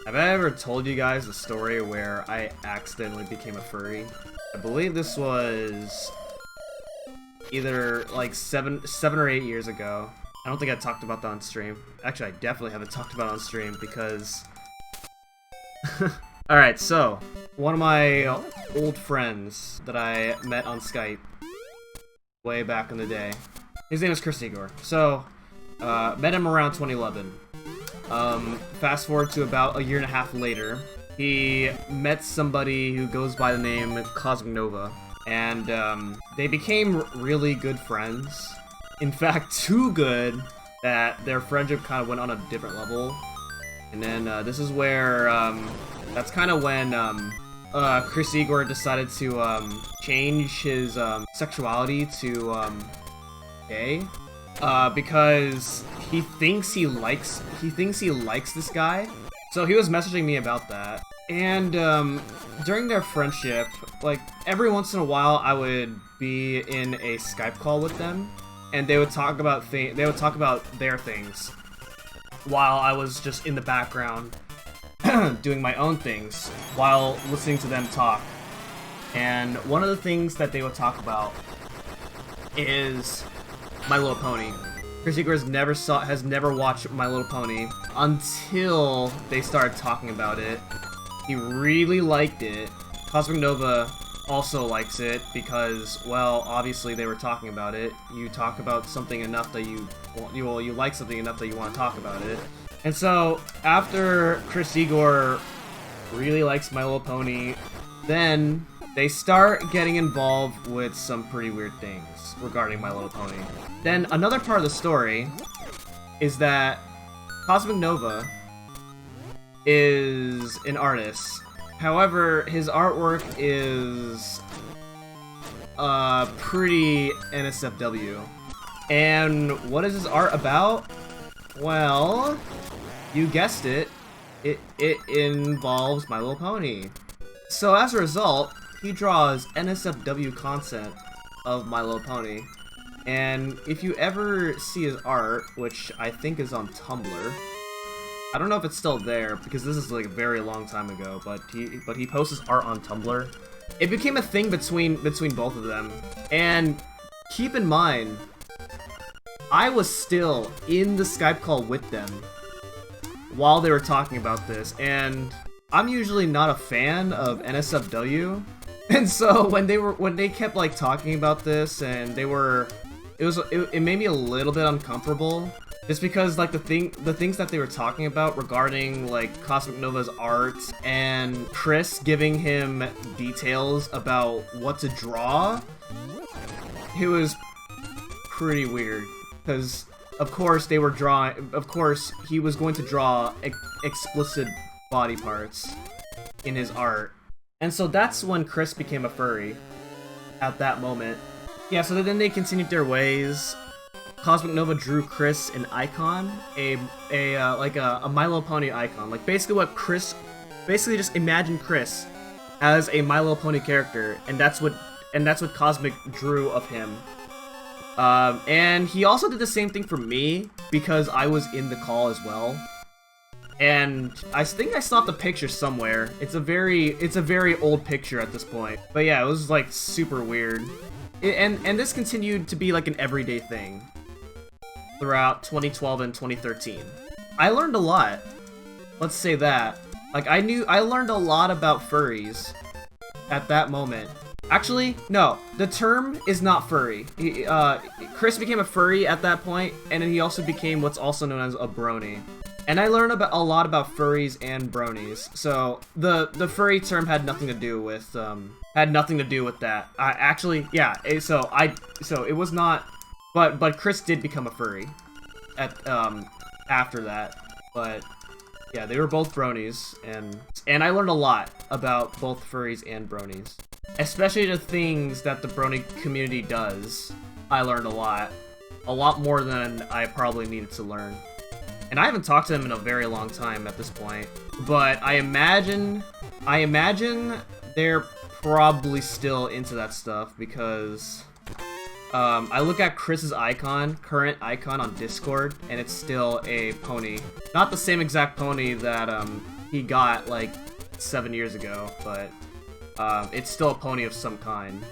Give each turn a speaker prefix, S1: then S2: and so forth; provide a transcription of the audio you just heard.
S1: Have I ever told you guys the story where I accidentally became a furry? I believe this was either like seven or 8 years ago. I don't think I talked about that on stream. Actually, I definitely haven't talked about it on stream because... Alright, so, one of my old friends that I met on Skype way back in the day, his name is Chris Igor. So, met him around 2011. Fast forward to about a year and a half later, he met somebody who goes by the name Cosmic Nova, and they became really good friends. In fact, too good that their friendship kind of went on a different level. And then this is where that's kind of when Chris Igor decided to change his sexuality to gay. Because he thinks he likes this guy. So he was messaging me about that. And during their friendship, like every once in a while I would be in a Skype call with them and they would talk about their things while I was just in the background doing my own things while listening to them talk. And one of the things that they would talk about is My Little Pony. Chris Igor has never watched My Little Pony until they started talking about it. He really liked it. Cosmic Nova also likes it because, well, obviously they were talking about it. You talk about something enough that you like something enough that you want to talk about it. And so after Chris Igor really likes My Little Pony, then they start getting involved with some pretty weird things regarding My Little Pony. Then another part of the story is that Cosmic Nova is an artist. However, his artwork is pretty NSFW. And what is his art about? Well, you guessed it. It involves My Little Pony. So as a result, he draws NSFW content of My Little Pony. And if you ever see his art, which I think is on Tumblr, I don't know if it's still there because this is like a very long time ago, but he posts his art on Tumblr. It became a thing between both of them. And keep in mind, I was still in the Skype call with them while they were talking about this, and I'm usually not a fan of NSFW. And so when they kept like talking about this and it made me a little bit uncomfortable. Just because like the things that they were talking about regarding like Cosmic Nova's art and Chris giving him details about what to draw, it was pretty weird. Because of course he was going to draw explicit body parts in his art. And so that's when Chris became a furry at that moment. Yeah, so then they continued their ways. Cosmic Nova drew Chris an icon, a My Little Pony icon. Like basically just imagine Chris as a My Little Pony character, and that's what Cosmic drew of him. And he also did the same thing for me because I was in the call as well. And I think I still have the picture somewhere. It's a very old picture at this point. But yeah, it was like super weird. And this continued to be like an everyday thing throughout 2012 and 2013. I learned a lot. Let's say that. Like I learned a lot about furries at that moment. Actually, no, the term is not furry. Chris became a furry at that point, and then he also became what's also known as a brony. And I learned a lot about furries and bronies. So the furry term had nothing to do with that. So it was not. But Chris did become a furry after that. But yeah, they were both bronies, and I learned a lot about both furries and bronies. Especially the things that the brony community does. I learned a lot more than I probably needed to learn. And I haven't talked to them in a very long time at this point. But I imagine they're probably still into that stuff because I look at Chris's current icon on Discord, and it's still a pony. Not the same exact pony that he got like 7 years ago, but it's still a pony of some kind.